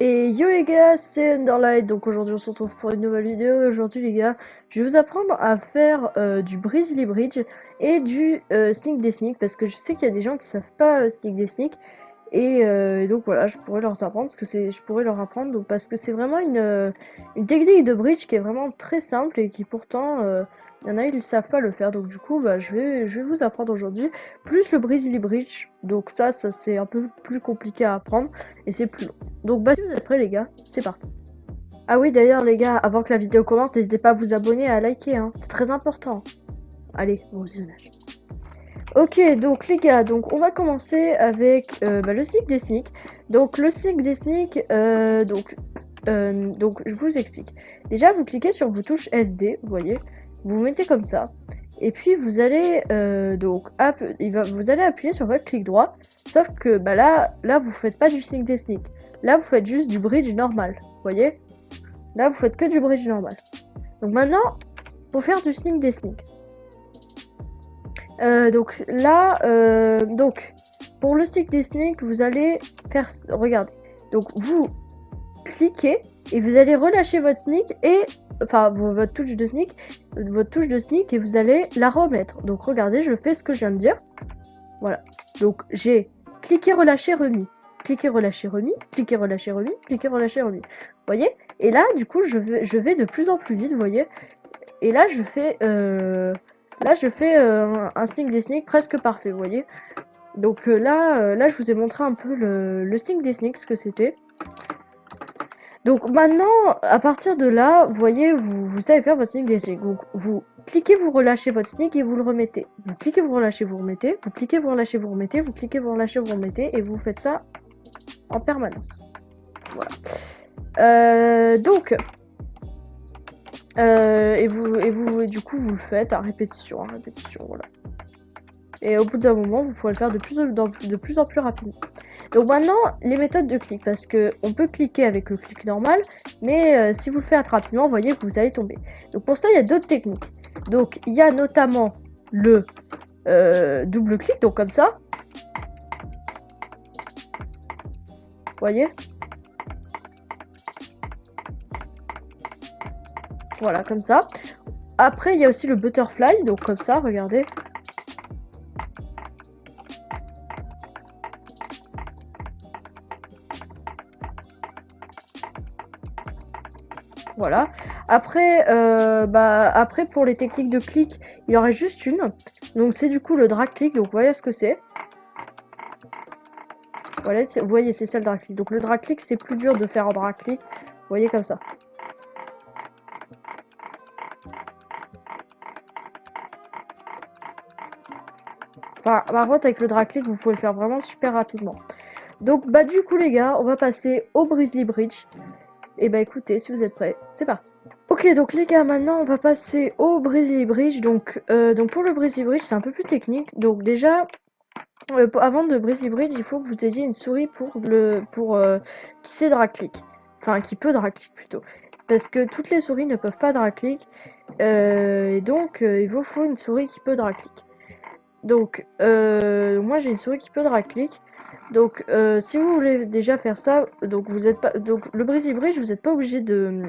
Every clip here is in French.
Et yo les gars, c'est Underlight, donc aujourd'hui on se retrouve pour une nouvelle vidéo. Aujourd'hui les gars, je vais vous apprendre à faire du Grizzly Bridge et du Sneak des Sneak, parce que je sais qu'il y a des gens qui savent pas Sneak des Sneak. Et donc voilà, je pourrais leur apprendre, parce que c'est vraiment une technique de bridge qui est vraiment très simple et qui pourtant, il y en a ils ne savent pas le faire. Donc du coup, bah, je vais vous apprendre aujourd'hui, plus le Grizzly Bridge. Donc ça c'est un peu plus compliqué à apprendre et c'est plus long. Donc bah si vous êtes prêts les gars, c'est parti. Ah oui d'ailleurs les gars, avant que la vidéo commence, n'hésitez pas à vous abonner et à liker, hein, c'est très important. Allez, bon visionnage. Ok, donc les gars, donc on va commencer avec le sneak des sneaks. Donc le sneak des sneaks, donc je vous explique. Déjà, vous cliquez sur vos touches SD, vous voyez, vous vous mettez comme ça, et puis vous allez vous allez appuyer sur votre clic droit. Sauf que bah là vous faites pas du sneak des sneaks. Là vous faites juste du bridge normal, vous voyez. Là vous faites que du bridge normal. Donc maintenant, pour faire du sneak des sneaks. Donc là, pour le stick des sneaks, vous allez faire, regardez. Donc vous cliquez et vous allez relâcher votre sneak et, enfin votre touche de sneak et vous allez la remettre. Donc regardez, je fais ce que je viens de dire. Voilà. Donc j'ai cliqué, relâché, remis. Cliquer, relâcher, remis, cliquer, relâcher, remis, cliquer, relâcher, remis. Vous voyez? Et là, du coup, je vais de plus en plus vite, vous voyez? Et là, je fais un sneak des sneaks presque parfait, vous voyez. Donc là, je vous ai montré un peu le sneak des sneaks, ce que c'était. Donc maintenant, à partir de là, vous voyez, vous savez faire votre sneak des sneaks. Donc vous cliquez, vous relâchez votre sneak et vous le remettez. Vous cliquez, vous relâchez, vous remettez. Vous cliquez, vous relâchez, vous remettez. Vous cliquez, vous relâchez, vous remettez. Et vous faites ça en permanence. Voilà. Du coup, vous le faites à répétition, voilà. Et au bout d'un moment, vous pourrez le faire de plus en plus rapidement. Donc maintenant, les méthodes de clic, parce que on peut cliquer avec le clic normal, mais si vous le faites rapidement, vous voyez que vous allez tomber. Donc pour ça, il y a d'autres techniques. Donc il y a notamment le double clic, donc comme ça. Vous voyez ? Voilà, comme ça. Après, il y a aussi le butterfly, donc comme ça, regardez. Voilà. Après, après pour les techniques de clic, il y aurait juste une. Donc c'est du coup le drag click. Donc voilà ce que c'est. Voilà, vous voyez, c'est ça le drag click. Donc le drag click, c'est plus dur de faire en drag click. Vous voyez comme ça. Enfin, par contre, avec le drag click, vous pouvez le faire vraiment super rapidement. Donc, bah du coup, les gars, on va passer au Grizzly Bridge. Et bah écoutez, si vous êtes prêts, c'est parti. Ok, donc les gars, maintenant, on va passer au Grizzly Bridge. Donc pour le Grizzly Bridge, c'est un peu plus technique. Donc déjà, avant de Grizzly Bridge, il faut que vous ayez une souris qui sait drag click. Enfin, qui peut drag click plutôt. Parce que toutes les souris ne peuvent pas drag click. Et donc, il vous faut une souris qui peut drag click. Donc, moi j'ai une souris qui peut drag click. Donc, si vous voulez déjà faire ça, donc vous êtes pas, donc le Grizzly Bridge, vous n'êtes pas obligé de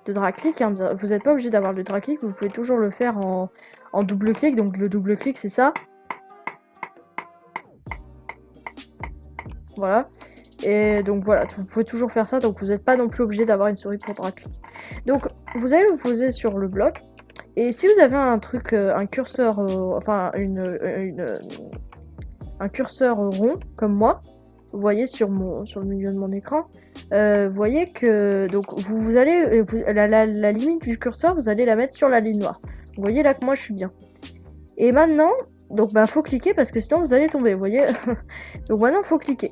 drag click. Hein, vous n'êtes pas obligé d'avoir le drag click. Vous pouvez toujours le faire en double clic. Donc le double clic, c'est ça. Voilà. Et donc voilà, vous pouvez toujours faire ça. Donc vous n'êtes pas non plus obligé d'avoir une souris pour drag click. Donc vous allez vous poser sur le bloc. Et si vous avez un truc, un curseur, enfin un curseur rond comme moi, vous voyez sur le milieu de mon écran, vous voyez que donc vous allez la limite du curseur, vous allez la mettre sur la ligne noire. Vous voyez là que moi je suis bien. Et maintenant, donc bah faut cliquer parce que sinon vous allez tomber, vous voyez. Donc maintenant faut cliquer.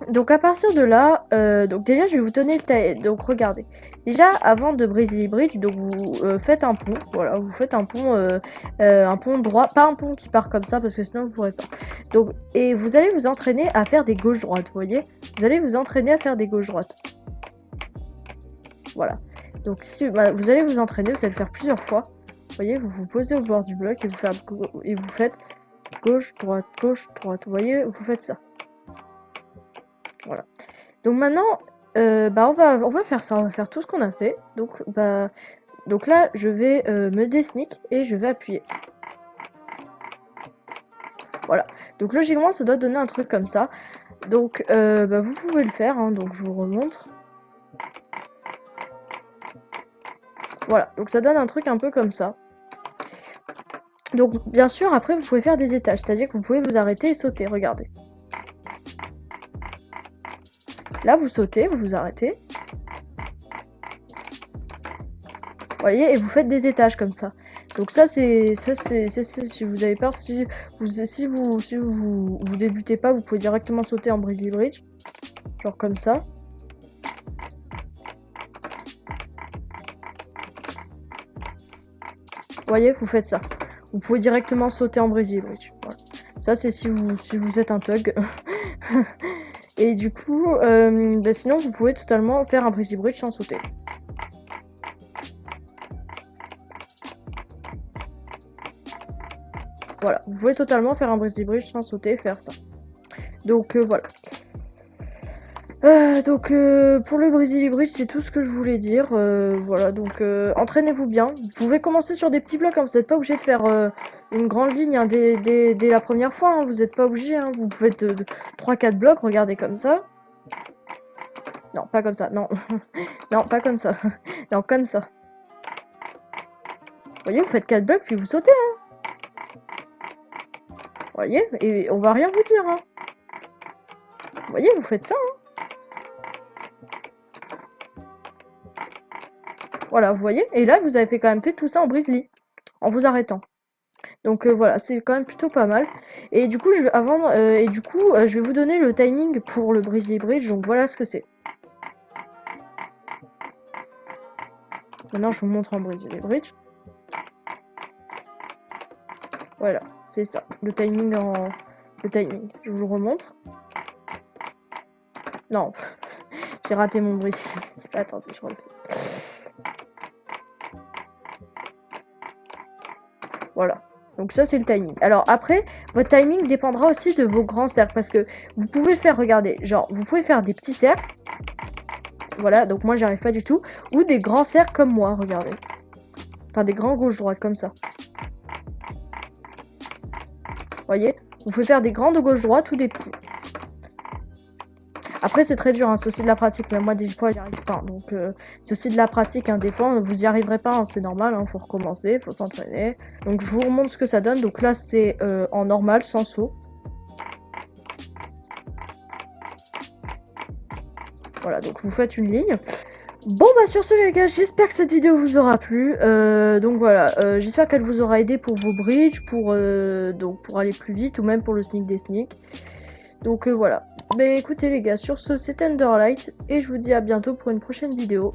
Donc à partir de là, donc déjà je vais vous donner le taille. Donc regardez. Déjà avant de Grizzly Bridge, donc vous faites un pont. Voilà, vous faites un pont droit, pas un pont qui part comme ça parce que sinon vous pourrez pas. Donc et vous allez vous entraîner à faire des gauches-droites, vous voyez. Vous allez vous entraîner à faire des gauches-droites. Voilà. Donc vous allez vous entraîner, vous allez le faire plusieurs fois. Vous voyez, vous vous posez au bord du bloc et vous faites gauche, droite, vous voyez, vous faites ça. Voilà. Donc maintenant, on va faire ça, on va faire tout ce qu'on a fait. Donc là, je vais me désneak et je vais appuyer. Voilà. Donc logiquement, ça doit donner un truc comme ça. Donc vous pouvez le faire, hein, donc je vous remontre. Voilà, donc ça donne un truc un peu comme ça. Donc bien sûr, après vous pouvez faire des étages, c'est-à-dire que vous pouvez vous arrêter et sauter, regardez. Là vous sautez, vous vous arrêtez. Vous voyez, et vous faites des étages comme ça. Donc ça c'est si vous avez peur, si vous débutez pas, vous pouvez directement sauter en Breezy Bridge. Genre comme ça. Vous voyez, vous faites ça. Vous pouvez directement sauter en Breezy Bridge. Voilà. Ça c'est si vous êtes un thug. Et du coup, sinon vous pouvez totalement faire un Breezy Bridge sans sauter. Voilà, vous pouvez totalement faire un Breezy Bridge sans sauter, faire ça. Donc voilà. Pour le Breezy Bridge, c'est tout ce que je voulais dire. Voilà, donc entraînez-vous bien. Vous pouvez commencer sur des petits blocs, hein. Vous n'êtes pas obligé de faire une grande ligne, hein, dès la première fois. Hein. Vous n'êtes pas obligé. Hein. Vous faites 3-4 blocs, regardez comme ça. Non, pas comme ça, non. Non, pas comme ça. Non, comme ça. Vous voyez, vous faites 4 blocs, puis vous sautez. Hein. Vous voyez, et on va rien vous dire. Hein. Vous voyez, vous faites ça. Hein. Voilà, vous voyez. Et là, vous avez quand même fait tout ça en Breezy, en vous arrêtant. Donc voilà, c'est quand même plutôt pas mal. Et du coup, je vais vous donner le timing pour le Breezy Bridge. Donc voilà ce que c'est. Maintenant, je vous montre en Breezy Bridge. Voilà, c'est ça. Le timing. Je vous remontre. Non, j'ai raté mon Breezy. Attendez, je refais. Voilà. Donc ça c'est le timing. Alors après, votre timing dépendra aussi de vos grands cercles. Parce que vous pouvez faire, regardez, genre vous pouvez faire des petits cercles. Voilà, donc moi j'y arrive pas du tout. Ou des grands cercles comme moi, regardez. Enfin des grands gauche-droite comme ça. Vous voyez? Vous pouvez faire des grands de gauche-droite ou des petits. Après c'est très dur, hein, c'est aussi de la pratique, mais moi des fois j'y arrive pas, donc c'est aussi de la pratique, hein, des fois vous y arriverez pas, hein, c'est normal, hein, faut recommencer, faut s'entraîner. Donc je vous remontre ce que ça donne, donc là c'est en normal, sans saut. Voilà, donc vous faites une ligne. Bon bah sur ce les gars, j'espère que cette vidéo vous aura plu, donc voilà, j'espère qu'elle vous aura aidé pour vos bridges, pour aller plus vite, ou même pour le sneak des sneaks. Donc voilà. Mais écoutez les gars, sur ce c'était Underlight et je vous dis à bientôt pour une prochaine vidéo.